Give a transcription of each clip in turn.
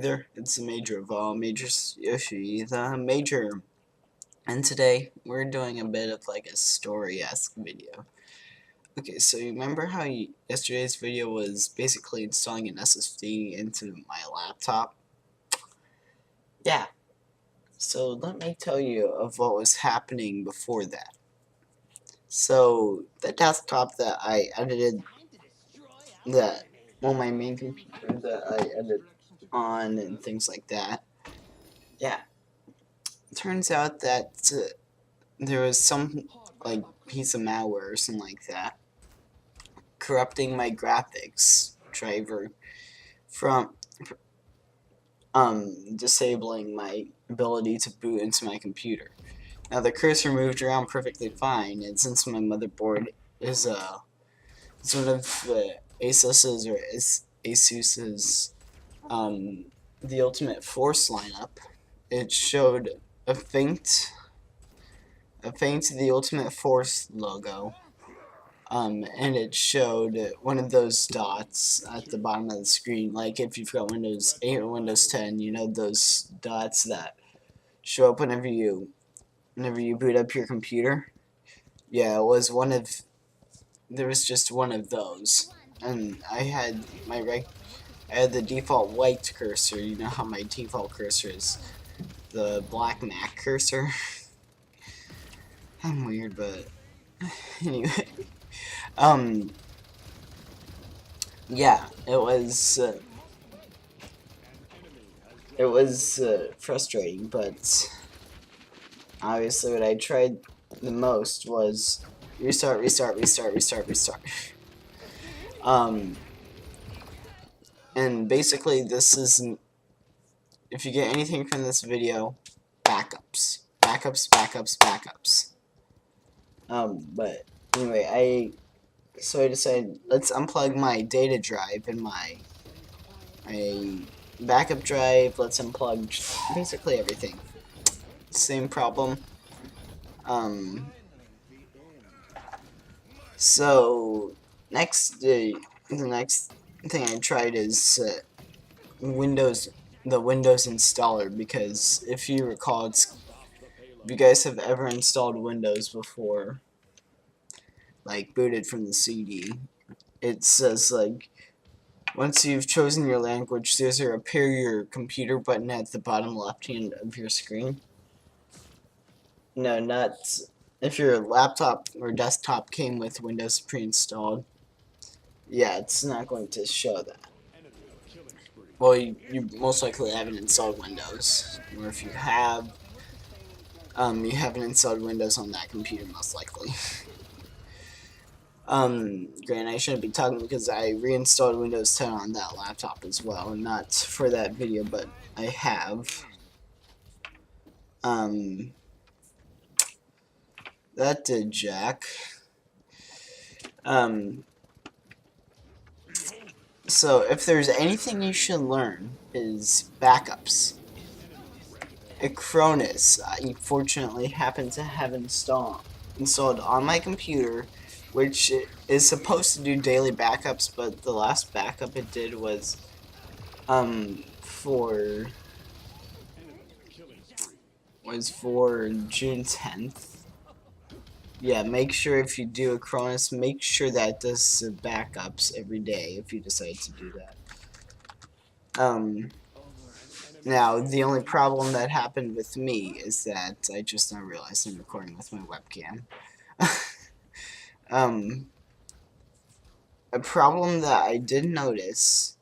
there, it's the Major of all Majors, Yoshi, the Major, and today we're doing a bit of like a story-esque video. Okay, so you remember how yesterday's video was basically installing an SSD into my laptop? Yeah, so let me tell you of what was happening before that. So, the desktop that I edited, my main computer that I edit on and things like that, yeah. Turns out that there was some like piece of malware or something like that corrupting my graphics driver from disabling my ability to boot into my computer. Now the cursor moved around perfectly fine, and since my motherboard is it's one of the Asus's or Asus's the Ultimate Force lineup, it showed a faint The Ultimate Force logo, and it showed one of those dots at the bottom of the screen. Like if you've got Windows 8 or Windows 10, you know those dots that show up whenever you boot up your computer. Yeah, it was there was just one of those, and I had the default white cursor. You know how my default cursor is the black Mac cursor. I'm weird, but anyway. Yeah, it was frustrating, but obviously what I tried the most was restart. And basically this isn't, if you get anything from this video, backups. But anyway, so I decided, let's unplug my data drive and my backup drive. Let's unplug basically everything. Same problem. So the next thing I tried is the Windows installer, because if you recall, if you guys have ever installed Windows before, like booted from the CD, it says like, once you've chosen your language, there's a repair your computer button at the bottom left hand of your screen. No, not if your laptop or desktop came with Windows pre-installed. Yeah, it's not going to show that. Well, you most likely haven't installed Windows, or if you have, you haven't installed Windows on that computer, most likely. Granted, I shouldn't be talking because I reinstalled Windows 10 on that laptop as well, not for that video, but I have. That did jack. So if there's anything you should learn is backups. Acronis, I fortunately happen to have installed on my computer, which is supposed to do daily backups, but the last backup it did was for June 10th. Yeah, make sure if you do Acronis, make sure that it does the backups every day if you decide to do that. Now, the only problem that happened with me is that I just now realized I'm recording with my webcam. A problem that I did notice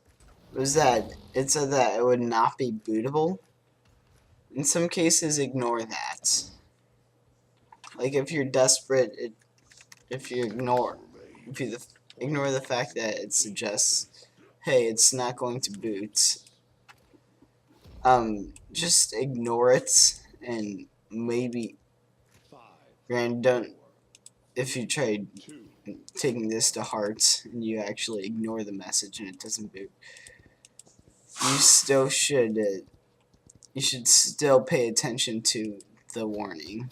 was that it said that it would not be bootable. In some cases, ignore that. Like if you're desperate, if you ignore the fact that it suggests, hey, it's not going to boot. Just ignore it, and maybe, if you tried taking this to heart and you actually ignore the message and it doesn't boot, you still should still pay attention to the warning.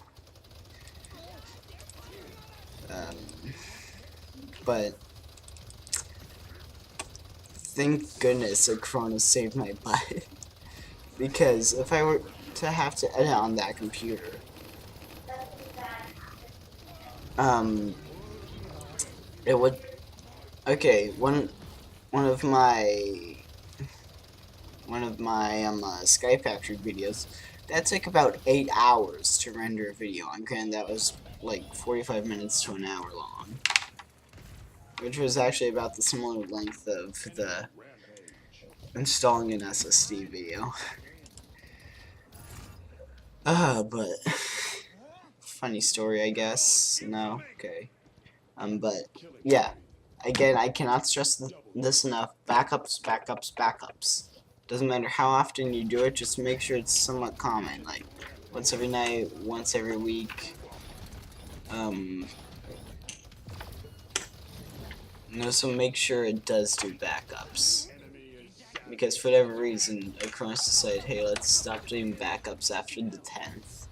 But thank goodness Acronis saved my butt. because if I were to have to edit on that computer, it would. Okay, one of my Skype Factory videos that took about 8 hours to render a video. And granted, that was like 45 minutes to an hour long, which was actually about the similar length of the installing an SSD video. But funny story, I guess. No, okay. But yeah, again, I cannot stress this enough. Backups, backups, backups. Doesn't matter how often you do it, just make sure it's somewhat common, like once every night, once every week. So make sure it does do backups. Because for whatever reason, Acronis decided, hey, let's stop doing backups after the 10th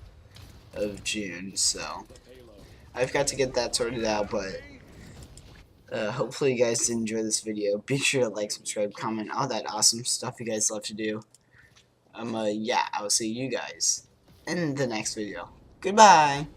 of June, so I've got to get that sorted out, but hopefully you guys did enjoy this video. Be sure to like, subscribe, comment, all that awesome stuff you guys love to do. Yeah, I will see you guys in the next video. Goodbye!